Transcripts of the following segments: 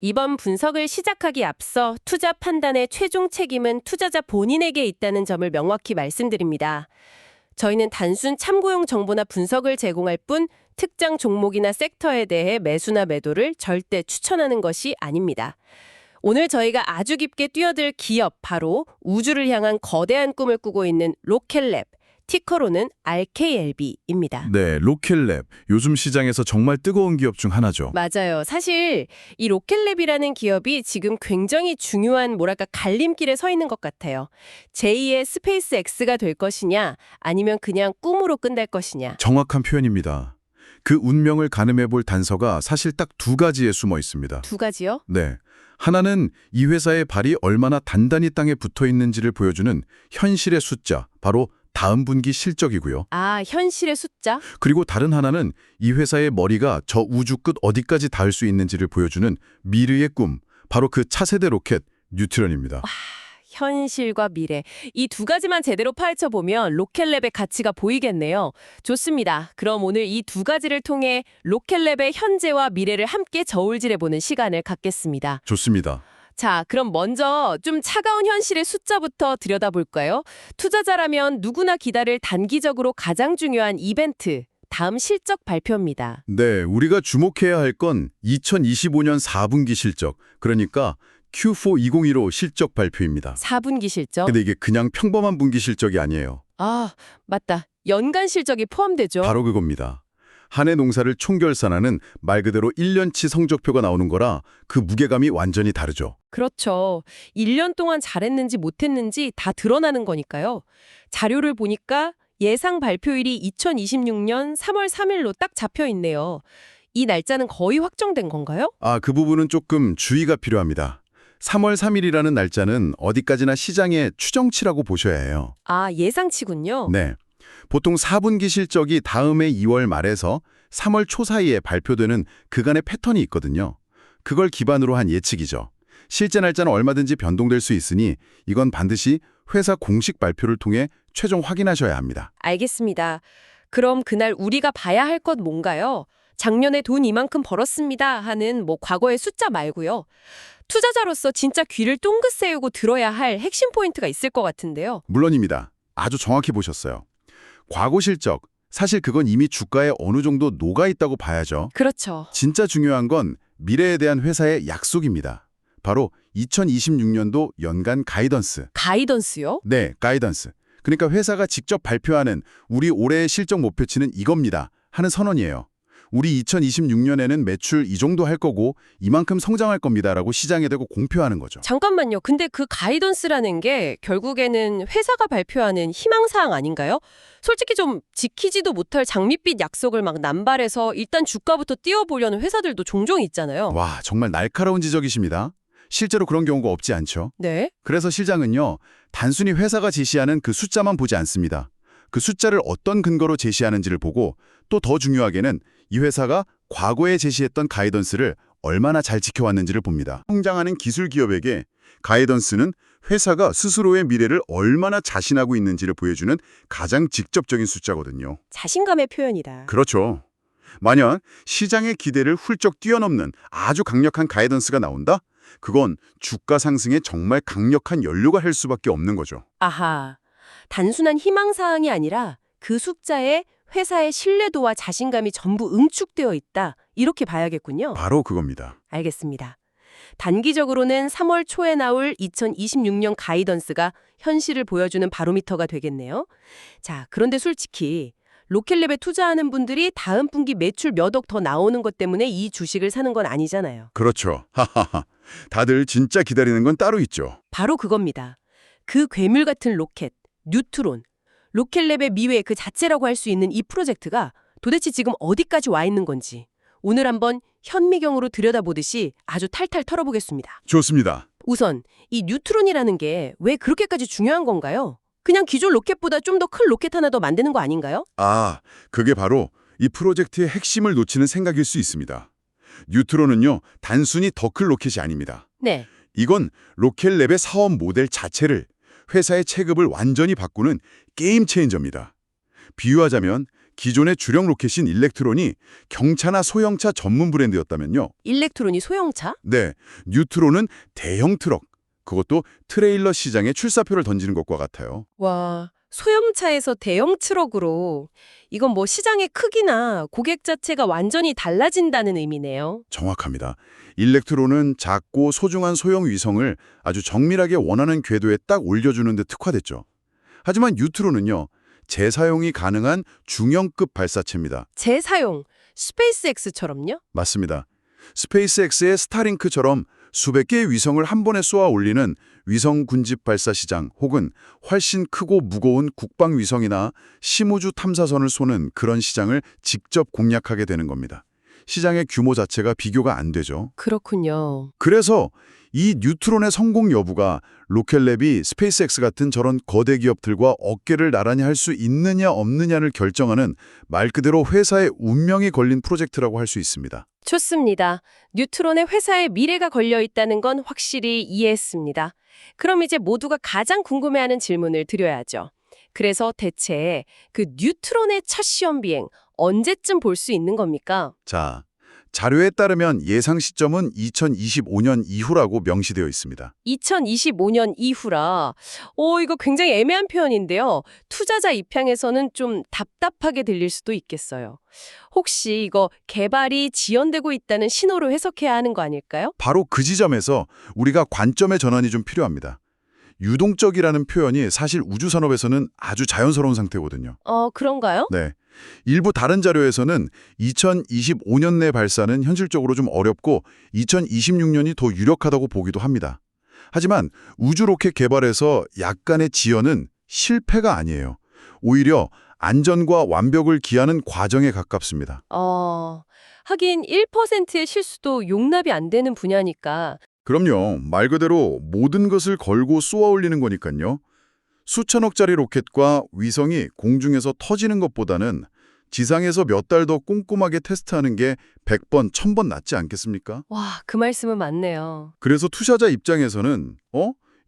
이번 분석을 시작하기 앞서 투자 판단의 최종 책임은 투자자 본인에게 있다는 점을 명확히 말씀드립니다. 저희는 단순 참고용 정보나 분석을 제공할 뿐 특정 종목이나 섹터에 대해 매수나 매도를 절대 추천하는 것이 아닙니다. 오늘 저희가 아주 깊게 뛰어들 기업, 바로 우주를 향한 거대한 꿈을 꾸고 있는 로켓랩, 티커로는 RKLB입니다. 네, 로켓랩. 요즘 시장에서 정말 뜨거운 기업 중 하나죠. 맞아요. 사실 이 로켓랩이라는 기업이 지금 굉장히 중요한 갈림길에 서 있는 것 같아요. 제2의 스페이스 X가 될 것이냐, 아니면 그냥 꿈으로 끝날 것이냐. 정확한 표현입니다. 그 운명을 가늠해 볼 단서가 사실 딱 두 가지에 숨어 있습니다. 두 가지요? 네. 하나는 이 회사의 발이 얼마나 단단히 땅에 붙어 있는지를 보여주는 현실의 숫자, 바로 다음 분기 실적이고요. 아, 현실의 숫자? 그리고 다른 하나는 이 회사의 머리가 저 우주 끝 어디까지 닿을 수 있는지를 보여주는 미래의 꿈, 바로 그 차세대 로켓 뉴트론입니다. 현실과 미래. 이 두 가지만 제대로 파헤쳐보면 로켓랩의 가치가 보이겠네요. 좋습니다. 그럼 오늘 이 두 가지를 통해 로켓랩의 현재와 미래를 함께 저울질해보는 시간을 갖겠습니다. 좋습니다. 자, 그럼 먼저 좀 차가운 현실의 숫자부터 들여다볼까요? 투자자라면 누구나 기다릴 단기적으로 가장 중요한 이벤트, 다음 실적 발표입니다. 네, 우리가 주목해야 할 건 2025년 4분기 실적, 그러니까 Q4 2015 실적 발표입니다. 4분기 실적? 근데 이게 그냥 평범한 분기 실적이 아니에요. 아, 맞다. 연간 실적이 포함되죠? 바로 그겁니다. 한 해 농사를 총결산하는 말 그대로 1년치 성적표가 나오는 거라 그 무게감이 완전히 다르죠. 그렇죠. 1년 동안 잘했는지 못했는지 다 드러나는 거니까요. 자료를 보니까 예상 발표일이 2026년 3월 3일로 딱 잡혀 있네요. 이 날짜는 거의 확정된 건가요? 그 부분은 조금 주의가 필요합니다. 3월 3일이라는 날짜는 어디까지나 시장의 추정치라고 보셔야 해요. 아, 예상치군요. 네. 보통 4분기 실적이 다음 해 2월 말에서 3월 초 사이에 발표되는 그간의 패턴이 있거든요. 그걸 기반으로 한 예측이죠. 실제 날짜는 얼마든지 변동될 수 있으니 이건 반드시 회사 공식 발표를 통해 최종 확인하셔야 합니다. 알겠습니다. 그럼 그날 우리가 봐야 할 것 뭔가요? 작년에 돈 이만큼 벌었습니다 하는 과거의 숫자 말고요. 투자자로서 진짜 귀를 쫑긋 세우고 들어야 할 핵심 포인트가 있을 것 같은데요. 물론입니다. 아주 정확히 보셨어요. 과거 실적, 사실 그건 이미 주가에 어느 정도 녹아있다고 봐야죠. 그렇죠. 진짜 중요한 건 미래에 대한 회사의 약속입니다. 바로 2026년도 연간 가이던스. 가이던스요? 네, 가이던스. 그러니까 회사가 직접 발표하는 우리 올해의 실적 목표치는 이겁니다 하는 선언이에요. 우리 2026년에는 매출 이 정도 할 거고 이만큼 성장할 겁니다라고 시장에 대고 공표하는 거죠. 잠깐만요. 근데 그 가이던스라는 게 결국에는 회사가 발표하는 희망사항 아닌가요? 솔직히 좀 지키지도 못할 장밋빛 약속을 막 남발해서 일단 주가부터 띄워보려는 회사들도 종종 있잖아요. 와, 정말 날카로운 지적이십니다. 실제로 그런 경우가 없지 않죠. 네? 그래서 시장은요, 단순히 회사가 제시하는 그 숫자만 보지 않습니다. 그 숫자를 어떤 근거로 제시하는지를 보고 또 더 중요하게는 이 회사가 과거에 제시했던 가이던스를 얼마나 잘 지켜왔는지를 봅니다. 성장하는 기술 기업에게 가이던스는 회사가 스스로의 미래를 얼마나 자신하고 있는지를 보여주는 가장 직접적인 숫자거든요. 자신감의 표현이다. 그렇죠. 만약 시장의 기대를 훌쩍 뛰어넘는 아주 강력한 가이던스가 나온다? 그건 주가 상승에 정말 강력한 연료가 될 수밖에 없는 거죠. 아하. 단순한 희망사항이 아니라 그 숫자에 회사의 신뢰도와 자신감이 전부 응축되어 있다. 이렇게 봐야겠군요. 바로 그겁니다. 알겠습니다. 단기적으로는 3월 초에 나올 2026년 가이던스가 현실을 보여주는 바로미터가 되겠네요. 자, 그런데 솔직히 로켓랩에 투자하는 분들이 다음 분기 매출 몇 억 더 나오는 것 때문에 이 주식을 사는 건 아니잖아요. 그렇죠. 하하하. 다들 진짜 기다리는 건 따로 있죠. 바로 그겁니다. 그 괴물 같은 로켓, 뉴트론, 로켓랩의 미래 그 자체라고 할 수 있는 이 프로젝트가 도대체 지금 어디까지 와 있는 건지 오늘 한번 현미경으로 들여다보듯이 아주 탈탈 털어보겠습니다. 좋습니다. 우선 이 뉴트론이라는 게 왜 그렇게까지 중요한 건가요? 그냥 기존 로켓보다 좀 더 큰 로켓 하나 더 만드는 거 아닌가요? 그게 바로 이 프로젝트의 핵심을 놓치는 생각일 수 있습니다. 뉴트론은요, 단순히 더 큰 로켓이 아닙니다. 네. 이건 로켓랩의 사업 모델 자체를, 회사의 체급을 완전히 바꾸는 게임 체인저입니다. 비유하자면 기존의 주력 로켓인 일렉트론이 경차나 소형차 전문 브랜드였다면요. 일렉트론이 소형차? 네, 뉴트론은 대형 트럭, 그것도 트레일러 시장에 출사표를 던지는 것과 같아요. 와, 소형차에서 대형 트럭으로. 이건 뭐 시장의 크기나 고객 자체가 완전히 달라진다는 의미네요. 정확합니다. 일렉트론은 작고 소중한 소형 위성을 아주 정밀하게 원하는 궤도에 딱 올려주는 데 특화됐죠. 하지만 뉴트론은요, 재사용이 가능한 중형급 발사체입니다. 재사용, 스페이스X처럼요? 맞습니다. 스페이스X의 스타링크처럼 수백 개의 위성을 한 번에 쏘아 올리는 위성 군집 발사 시장 혹은 훨씬 크고 무거운 국방 위성이나 심우주 탐사선을 쏘는 그런 시장을 직접 공략하게 되는 겁니다. 시장의 규모 자체가 비교가 안 되죠. 그렇군요. 그래서 이 뉴트론의 성공 여부가 로켓랩이 스페이스X 같은 저런 거대 기업들과 어깨를 나란히 할 수 있느냐 없느냐를 결정하는 말 그대로 회사의 운명이 걸린 프로젝트라고 할 수 있습니다. 좋습니다. 뉴트론의 회사의 미래가 걸려 있다는 건 확실히 이해했습니다. 그럼 이제 모두가 가장 궁금해하는 질문을 드려야죠. 그래서 대체 그 뉴트론의 첫 시험 비행 언제쯤 볼 수 있는 겁니까? 자, 자료에 따르면 예상 시점은 2025년 이후라고 명시되어 있습니다. 2025년 이후라. 이거 굉장히 애매한 표현인데요. 투자자 입장에서는 좀 답답하게 들릴 수도 있겠어요. 혹시 이거 개발이 지연되고 있다는 신호로 해석해야 하는 거 아닐까요? 바로 그 지점에서 우리가 관점의 전환이 좀 필요합니다. 유동적이라는 표현이 사실 우주산업에서는 아주 자연스러운 상태거든요. 그런가요? 네. 일부 다른 자료에서는 2025년 내 발사는 현실적으로 좀 어렵고 2026년이 더 유력하다고 보기도 합니다. 하지만 우주 로켓 개발에서 약간의 지연은 실패가 아니에요. 오히려 안전과 완벽을 기하는 과정에 가깝습니다. 하긴 1%의 실수도 용납이 안 되는 분야니까. 그럼요. 말 그대로 모든 것을 걸고 쏘아 올리는 거니까요. 수천억짜리 로켓과 위성이 공중에서 터지는 것보다는 지상에서 몇 달 더 꼼꼼하게 테스트하는 게 100번, 1000번 낫지 않겠습니까? 와, 그 말씀은 맞네요. 그래서 투자자 입장에서는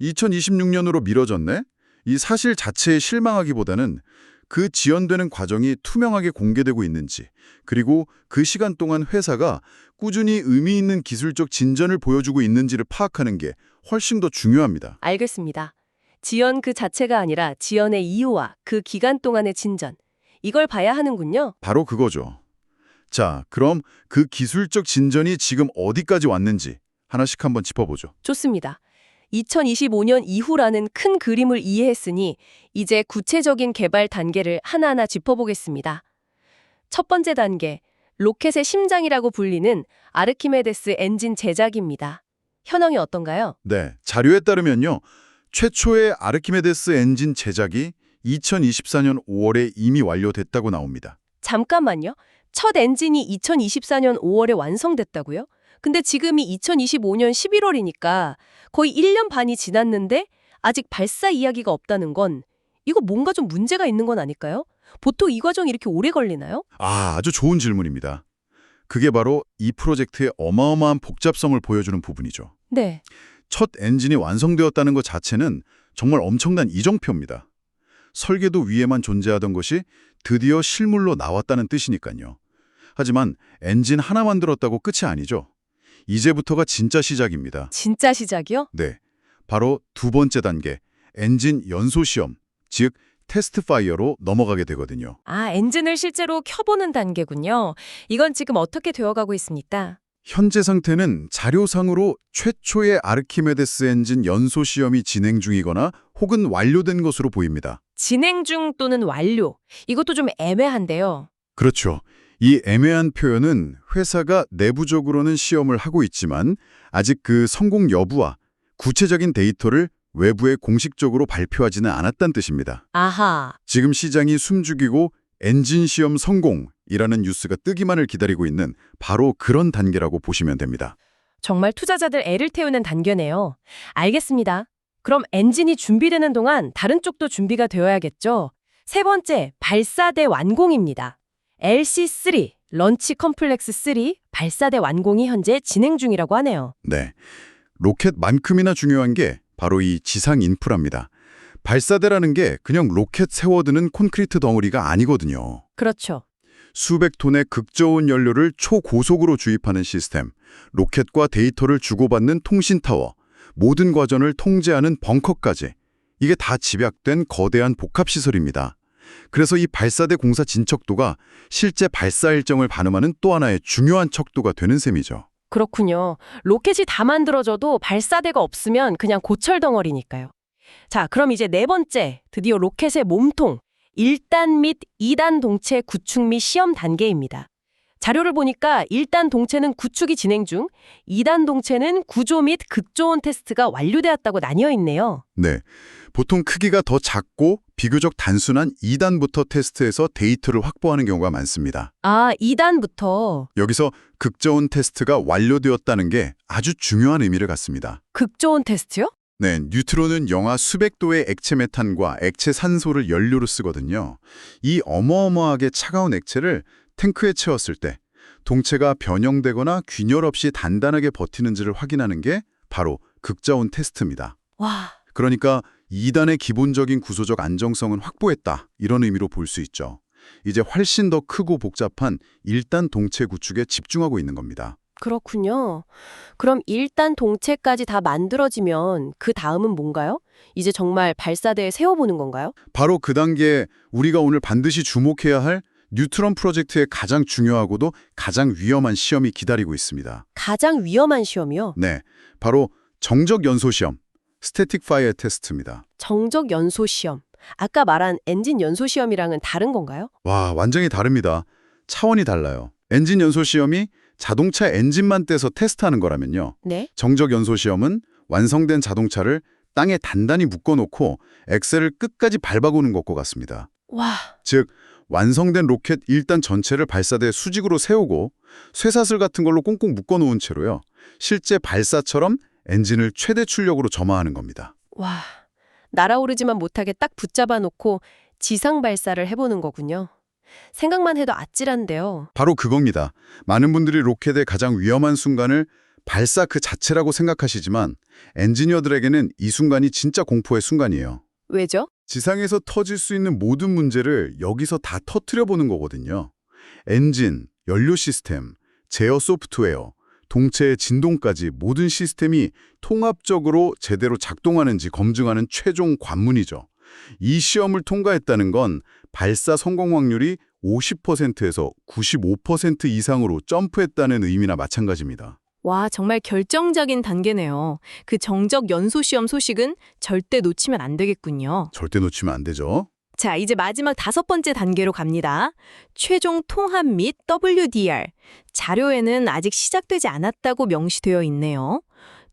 2026년으로 미뤄졌네? 이 사실 자체에 실망하기보다는 그 지연되는 과정이 투명하게 공개되고 있는지, 그리고 그 시간 동안 회사가 꾸준히 의미 있는 기술적 진전을 보여주고 있는지를 파악하는 게 훨씬 더 중요합니다. 알겠습니다. 지연 그 자체가 아니라 지연의 이유와 그 기간 동안의 진전. 이걸 봐야 하는군요. 바로 그거죠. 자, 그럼 그 기술적 진전이 지금 어디까지 왔는지 하나씩 한번 짚어보죠. 좋습니다. 2025년 이후라는 큰 그림을 이해했으니 이제 구체적인 개발 단계를 하나하나 짚어보겠습니다. 첫 번째 단계, 로켓의 심장이라고 불리는 아르키메데스 엔진 제작입니다. 현황이 어떤가요? 네, 자료에 따르면요. 최초의 아르키메데스 엔진 제작이 2024년 5월에 이미 완료됐다고 나옵니다. 잠깐만요. 첫 엔진이 2024년 5월에 완성됐다고요? 근데 지금이 2025년 11월이니까 거의 1년 반이 지났는데 아직 발사 이야기가 없다는 건 이거 뭔가 좀 문제가 있는 건 아닐까요? 보통 이 과정이 이렇게 오래 걸리나요? 아주 좋은 질문입니다. 그게 바로 이 프로젝트의 어마어마한 복잡성을 보여주는 부분이죠. 네. 첫 엔진이 완성되었다는 것 자체는 정말 엄청난 이정표입니다. 설계도 위에만 존재하던 것이 드디어 실물로 나왔다는 뜻이니까요. 하지만 엔진 하나 만들었다고 끝이 아니죠. 이제부터가 진짜 시작입니다. 진짜 시작이요? 네, 바로 두 번째 단계, 엔진 연소 시험, 즉 테스트 파이어로 넘어가게 되거든요. 엔진을 실제로 켜보는 단계군요. 이건 지금 어떻게 되어가고 있습니까? 현재 상태는 자료상으로 최초의 아르키메데스 엔진 연소 시험이 진행 중이거나 혹은 완료된 것으로 보입니다. 진행 중 또는 완료. 이것도 좀 애매한데요. 그렇죠. 이 애매한 표현은 회사가 내부적으로는 시험을 하고 있지만 아직 그 성공 여부와 구체적인 데이터를 외부에 공식적으로 발표하지는 않았다는 뜻입니다. 아하. 지금 시장이 숨죽이고 엔진 시험 성공이라는 뉴스가 뜨기만을 기다리고 있는 바로 그런 단계라고 보시면 됩니다. 정말 투자자들 애를 태우는 단계네요. 알겠습니다. 그럼 엔진이 준비되는 동안 다른 쪽도 준비가 되어야겠죠? 세 번째, 발사대 완공입니다. LC3, 런치 컴플렉스 3, 발사대 완공이 현재 진행 중이라고 하네요. 네, 로켓만큼이나 중요한 게 바로 이 지상 인프라입니다. 발사대라는 게 그냥 로켓 세워두는 콘크리트 덩어리가 아니거든요. 그렇죠. 수백 톤의 극저온 연료를 초고속으로 주입하는 시스템, 로켓과 데이터를 주고받는 통신타워, 모든 과정을 통제하는 벙커까지 이게 다 집약된 거대한 복합시설입니다. 그래서 이 발사대 공사 진척도가 실제 발사 일정을 반영하는 또 하나의 중요한 척도가 되는 셈이죠. 그렇군요. 로켓이 다 만들어져도 발사대가 없으면 그냥 고철 덩어리니까요. 자, 그럼 이제 네 번째, 드디어 로켓의 몸통, 1단 및 2단 동체 구축 및 시험 단계입니다. 자료를 보니까 1단 동체는 구축이 진행 중, 2단 동체는 구조 및 극조온 테스트가 완료되었다고 나뉘어 있네요. 네, 보통 크기가 더 작고 비교적 단순한 2단부터 테스트해서 데이터를 확보하는 경우가 많습니다. 아, 2단부터 여기서 극저온 테스트가 완료되었다는 게 아주 중요한 의미를 갖습니다. 극조온 테스트요? 네, 뉴트론은 영하 수백 도의 액체 메탄과 액체 산소를 연료로 쓰거든요. 이 어마어마하게 차가운 액체를 탱크에 채웠을 때 동체가 변형되거나 균열 없이 단단하게 버티는지를 확인하는 게 바로 극저온 테스트입니다. 와, 그러니까 2단의 기본적인 구조적 안정성은 확보했다, 이런 의미로 볼 수 있죠. 이제 훨씬 더 크고 복잡한 1단 동체 구축에 집중하고 있는 겁니다. 그렇군요. 그럼 1단 동체까지 다 만들어지면 그 다음은 뭔가요? 이제 정말 발사대에 세워보는 건가요? 바로 그 단계에 우리가 오늘 반드시 주목해야 할 뉴트론 프로젝트의 가장 중요하고도 가장 위험한 시험이 기다리고 있습니다. 가장 위험한 시험이요? 네, 바로 정적 연소 시험, 스태틱 파이어 테스트입니다. 정적 연소 시험. 아까 말한 엔진 연소 시험이랑은 다른 건가요? 와, 완전히 다릅니다. 차원이 달라요. 엔진 연소 시험이 자동차 엔진만 떼서 테스트하는 거라면요. 네. 정적 연소 시험은 완성된 자동차를 땅에 단단히 묶어놓고 엑셀을 끝까지 밟아보는 것과 같습니다. 와, 즉, 완성된 로켓 1단 전체를 발사대 수직으로 세우고 쇠사슬 같은 걸로 꽁꽁 묶어놓은 채로요. 실제 발사처럼 엔진을 최대 출력으로 점화하는 겁니다. 와. 날아오르지만 못하게 딱 붙잡아 놓고 지상 발사를 해보는 거군요. 생각만 해도 아찔한데요. 바로 그겁니다. 많은 분들이 로켓의 가장 위험한 순간을 발사 그 자체라고 생각하시지만 엔지니어들에게는 이 순간이 진짜 공포의 순간이에요. 왜죠? 지상에서 터질 수 있는 모든 문제를 여기서 다 터뜨려 보는 거거든요. 엔진, 연료 시스템, 제어 소프트웨어, 동체의 진동까지 모든 시스템이 통합적으로 제대로 작동하는지 검증하는 최종 관문이죠. 이 시험을 통과했다는 건 발사 성공 확률이 50%에서 95% 이상으로 점프했다는 의미나 마찬가지입니다. 와, 정말 결정적인 단계네요. 그 정적 연소 시험 소식은 절대 놓치면 안 되겠군요. 절대 놓치면 안 되죠. 자, 이제 마지막 5번째 단계로 갑니다. 최종 통합 및 WDR. 자료에는 아직 시작되지 않았다고 명시되어 있네요.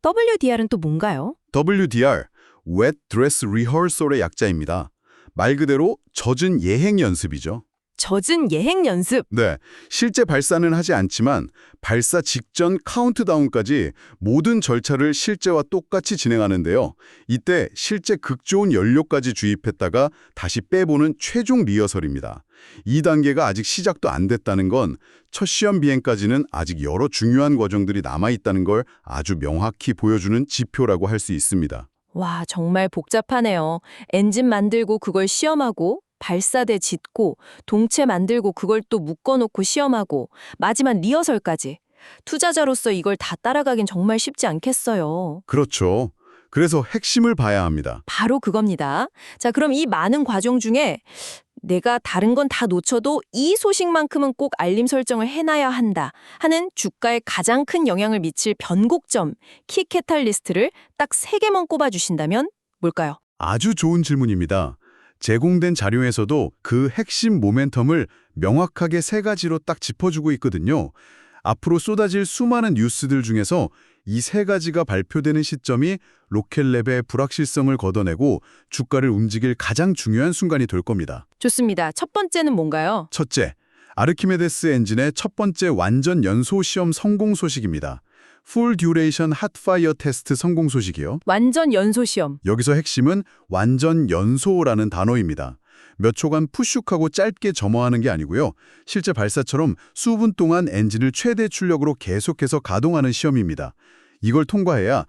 WDR은 또 뭔가요? WDR, Wet Dress Rehearsal의 약자입니다. 말 그대로 젖은 예행 연습이죠. 젖은 예행 연습. 네, 실제 발사는 하지 않지만 발사 직전 카운트다운까지 모든 절차를 실제와 똑같이 진행하는데요. 이때 실제 극좋은 연료까지 주입했다가 다시 빼보는 최종 리허설입니다. 이 단계가 아직 시작도 안 됐다는 건 첫 시험 비행까지는 아직 여러 중요한 과정들이 남아있다는 걸 아주 명확히 보여주는 지표라고 할 수 있습니다. 와, 정말 복잡하네요. 엔진 만들고 그걸 시험하고 발사대 짓고 동체 만들고 그걸 또 묶어놓고 시험하고 마지막 리허설까지. 투자자로서 이걸 다 따라가긴 정말 쉽지 않겠어요. 그렇죠. 그래서 핵심을 봐야 합니다. 바로 그겁니다. 자, 그럼 이 많은 과정 중에 내가 다른 건 다 놓쳐도 이 소식만큼은 꼭 알림 설정을 해놔야 한다 하는 주가에 가장 큰 영향을 미칠 변곡점, 키 캐탈리스트를 딱 3개만 꼽아주신다면 뭘까요? 아주 좋은 질문입니다. 제공된 자료에서도 그 핵심 모멘텀을 명확하게 3가지로 딱 짚어주고 있거든요. 앞으로 쏟아질 수많은 뉴스들 중에서 이 3가지가 발표되는 시점이 로켓랩의 불확실성을 걷어내고 주가를 움직일 가장 중요한 순간이 될 겁니다. 좋습니다. 첫 번째는 뭔가요? 첫째, 아르키메데스 엔진의 첫 번째 완전 연소 시험 성공 소식입니다. Full Duration Hot Fire Test 성공 소식이요. 완전 연소 시험. 여기서 핵심은 완전 연소라는 단어입니다. 몇 초간 푸슉하고 짧게 점화하는 게 아니고요. 실제 발사처럼 수분 동안 엔진을 최대 출력으로 계속해서 가동하는 시험입니다. 이걸 통과해야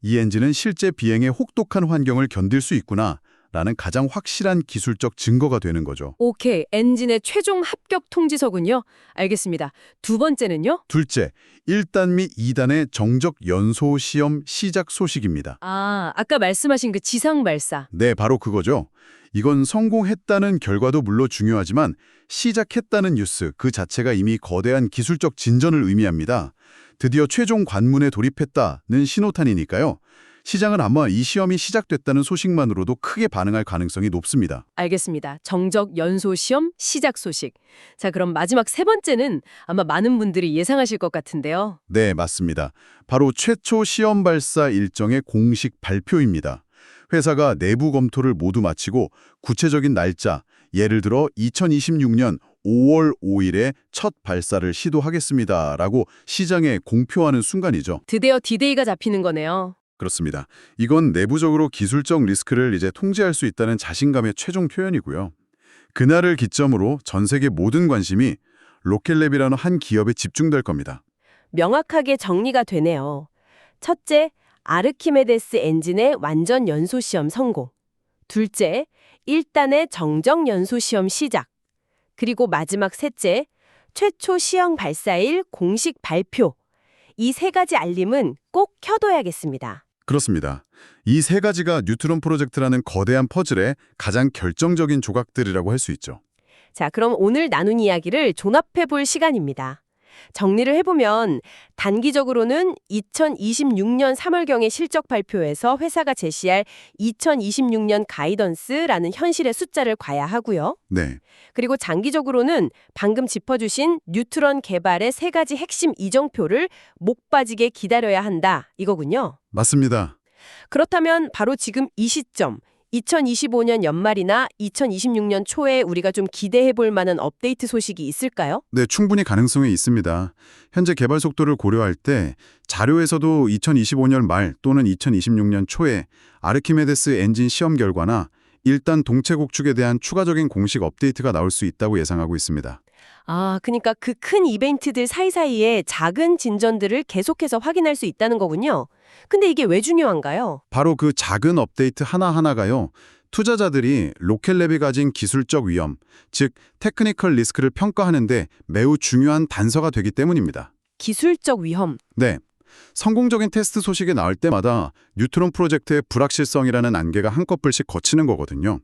이 엔진은 실제 비행의 혹독한 환경을 견딜 수 있구나 라는 가장 확실한 기술적 증거가 되는 거죠. 오케이, 엔진의 최종 합격 통지서군요. 알겠습니다. 두 번째는요? 둘째, 1단 및 2단의 정적 연소 시험 시작 소식입니다. 아까 말씀하신 그 지상 발사. 네, 바로 그거죠. 이건 성공했다는 결과도 물론 중요하지만 시작했다는 뉴스 그 자체가 이미 거대한 기술적 진전을 의미합니다. 드디어 최종 관문에 돌입했다는 신호탄이니까요. 시장은 아마 이 시험이 시작됐다는 소식만으로도 크게 반응할 가능성이 높습니다. 알겠습니다. 정적 연소 시험 시작 소식. 자, 그럼 마지막 세 번째는 아마 많은 분들이 예상하실 것 같은데요. 네, 맞습니다. 바로 최초 시험 발사 일정의 공식 발표입니다. 회사가 내부 검토를 모두 마치고 구체적인 날짜, 예를 들어 2026년 5월 5일에 첫 발사를 시도하겠습니다라고 시장에 공표하는 순간이죠. 드디어 디데이가 잡히는 거네요. 그렇습니다. 이건 내부적으로 기술적 리스크를 이제 통제할 수 있다는 자신감의 최종 표현이고요. 그날을 기점으로 전 세계 모든 관심이 로켓랩이라는 한 기업에 집중될 겁니다. 명확하게 정리가 되네요. 첫째, 아르키메데스 엔진의 완전 연소 시험 성공. 둘째, 1단의 정적 연소 시험 시작. 그리고 마지막 셋째, 최초 시험 발사일 공식 발표. 이 세 가지 알림은 꼭 켜둬야겠습니다. 그렇습니다. 이 세 가지가 뉴트론 프로젝트라는 거대한 퍼즐의 가장 결정적인 조각들이라고 할 수 있죠. 자, 그럼 오늘 나눈 이야기를 종합해 볼 시간입니다. 정리를 해보면 단기적으로는 2026년 3월경의 실적 발표에서 회사가 제시할 2026년 가이던스라는 현실의 숫자를 과야하고요. 네, 그리고 장기적으로는 방금 짚어주신 뉴트론 개발의 세 가지 핵심 이정표를 목 빠지게 기다려야 한다 이거군요. 맞습니다. 그렇다면 바로 지금 이 시점 2025년 연말이나 2026년 초에 우리가 좀 기대해 볼 만한 업데이트 소식이 있을까요? 네, 충분히 가능성이 있습니다. 현재 개발 속도를 고려할 때 자료에서도 2025년 말 또는 2026년 초에 아르키메데스 엔진 시험 결과나 일단 동체 곡축에 대한 추가적인 공식 업데이트가 나올 수 있다고 예상하고 있습니다. 그러니까 그 큰 이벤트들 사이사이에 작은 진전들을 계속해서 확인할 수 있다는 거군요. 근데 이게 왜 중요한가요? 바로 그 작은 업데이트 하나하나가요. 투자자들이 로켓랩이 가진 기술적 위험, 즉 테크니컬 리스크를 평가하는데 매우 중요한 단서가 되기 때문입니다. 기술적 위험. 네. 성공적인 테스트 소식이 나올 때마다 뉴트론 프로젝트의 불확실성이라는 안개가 한꺼풀씩 걷히는 거거든요.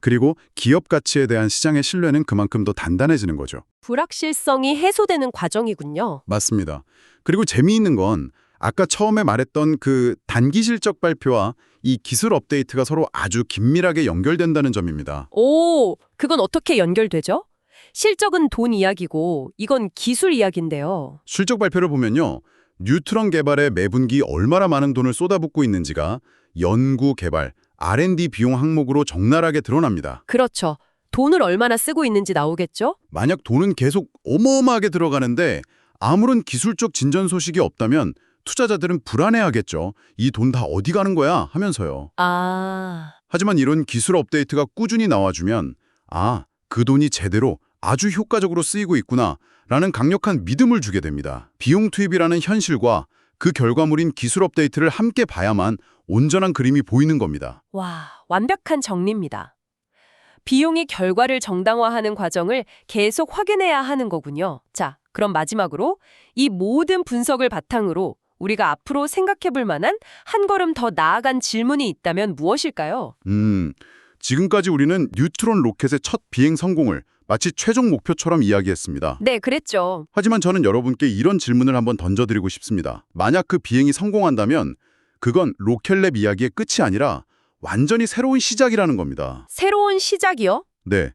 그리고 기업 가치에 대한 시장의 신뢰는 그만큼 더 단단해지는 거죠. 불확실성이 해소되는 과정이군요. 맞습니다. 그리고 재미있는 건 아까 처음에 말했던 그 단기 실적 발표와 이 기술 업데이트가 서로 아주 긴밀하게 연결된다는 점입니다. 오, 그건 어떻게 연결되죠? 실적은 돈 이야기고 이건 기술 이야기인데요. 실적 발표를 보면요. 뉴트론 개발에 매분기 얼마나 많은 돈을 쏟아붓고 있는지가 연구, 개발, R&D 비용 항목으로 적나라하게 드러납니다. 그렇죠. 돈을 얼마나 쓰고 있는지 나오겠죠? 만약 돈은 계속 어마어마하게 들어가는데 아무런 기술적 진전 소식이 없다면 투자자들은 불안해하겠죠. 이 돈 다 어디 가는 거야? 하면서요. 하지만 이런 기술 업데이트가 꾸준히 나와주면 그 돈이 제대로 아주 효과적으로 쓰이고 있구나 라는 강력한 믿음을 주게 됩니다. 비용 투입이라는 현실과 그 결과물인 기술 업데이트를 함께 봐야만 온전한 그림이 보이는 겁니다. 와, 완벽한 정리입니다. 비용이 결과를 정당화하는 과정을 계속 확인해야 하는 거군요. 자, 그럼 마지막으로 이 모든 분석을 바탕으로 우리가 앞으로 생각해 볼 만한 한 걸음 더 나아간 질문이 있다면 무엇일까요? 지금까지 우리는 뉴트론 로켓의 첫 비행 성공을 마치 최종 목표처럼 이야기했습니다. 네, 그랬죠. 하지만 저는 여러분께 이런 질문을 한번 던져드리고 싶습니다. 만약 그 비행이 성공한다면 그건 로켓랩 이야기의 끝이 아니라 완전히 새로운 시작이라는 겁니다. 새로운 시작이요? 네.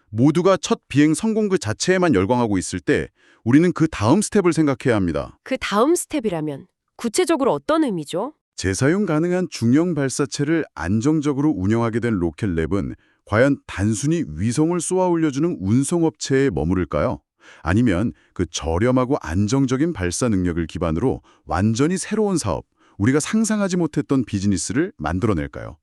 모두가 첫 비행 성공 그 자체에만 열광하고 있을 때 우리는 그 다음 스텝을 생각해야 합니다. 그 다음 스텝이라면 구체적으로 어떤 의미죠? 재사용 가능한 중형 발사체를 안정적으로 운영하게 된 로켓랩은 과연 단순히 위성을 쏘아 올려주는 운송업체에 머무를까요? 아니면 그 저렴하고 안정적인 발사 능력을 기반으로 완전히 새로운 사업, 우리가 상상하지 못했던 비즈니스를 만들어낼까요?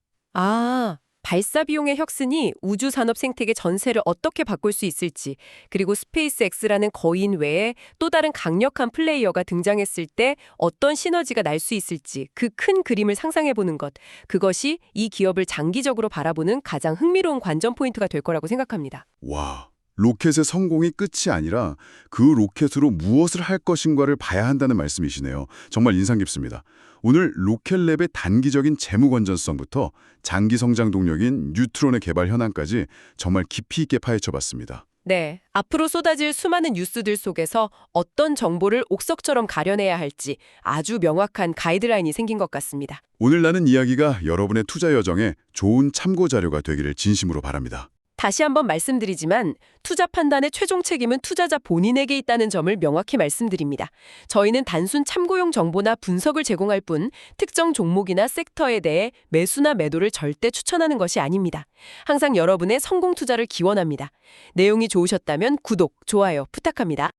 발사 비용의 혁신이 우주 산업 생태계 전체를 어떻게 바꿀 수 있을지, 그리고 스페이스X라는 거인 외에 또 다른 강력한 플레이어가 등장했을 때 어떤 시너지가 날 수 있을지 그 큰 그림을 상상해 보는 것, 그것이 이 기업을 장기적으로 바라보는 가장 흥미로운 관전 포인트가 될 거라고 생각합니다. 와, 로켓의 성공이 끝이 아니라 그 로켓으로 무엇을 할 것인가를 봐야 한다는 말씀이시네요. 정말 인상 깊습니다. 오늘 로켓랩의 단기적인 재무 건전성부터 장기 성장 동력인 뉴트론의 개발 현황까지 정말 깊이 있게 파헤쳐봤습니다. 네, 앞으로 쏟아질 수많은 뉴스들 속에서 어떤 정보를 옥석처럼 가려내야 할지 아주 명확한 가이드라인이 생긴 것 같습니다. 오늘 나눈 이야기가 여러분의 투자 여정에 좋은 참고 자료가 되기를 진심으로 바랍니다. 다시 한번 말씀드리지만 투자 판단의 최종 책임은 투자자 본인에게 있다는 점을 명확히 말씀드립니다. 저희는 단순 참고용 정보나 분석을 제공할 뿐 특정 종목이나 섹터에 대해 매수나 매도를 절대 추천하는 것이 아닙니다. 항상 여러분의 성공 투자를 기원합니다. 내용이 좋으셨다면 구독, 좋아요 부탁합니다.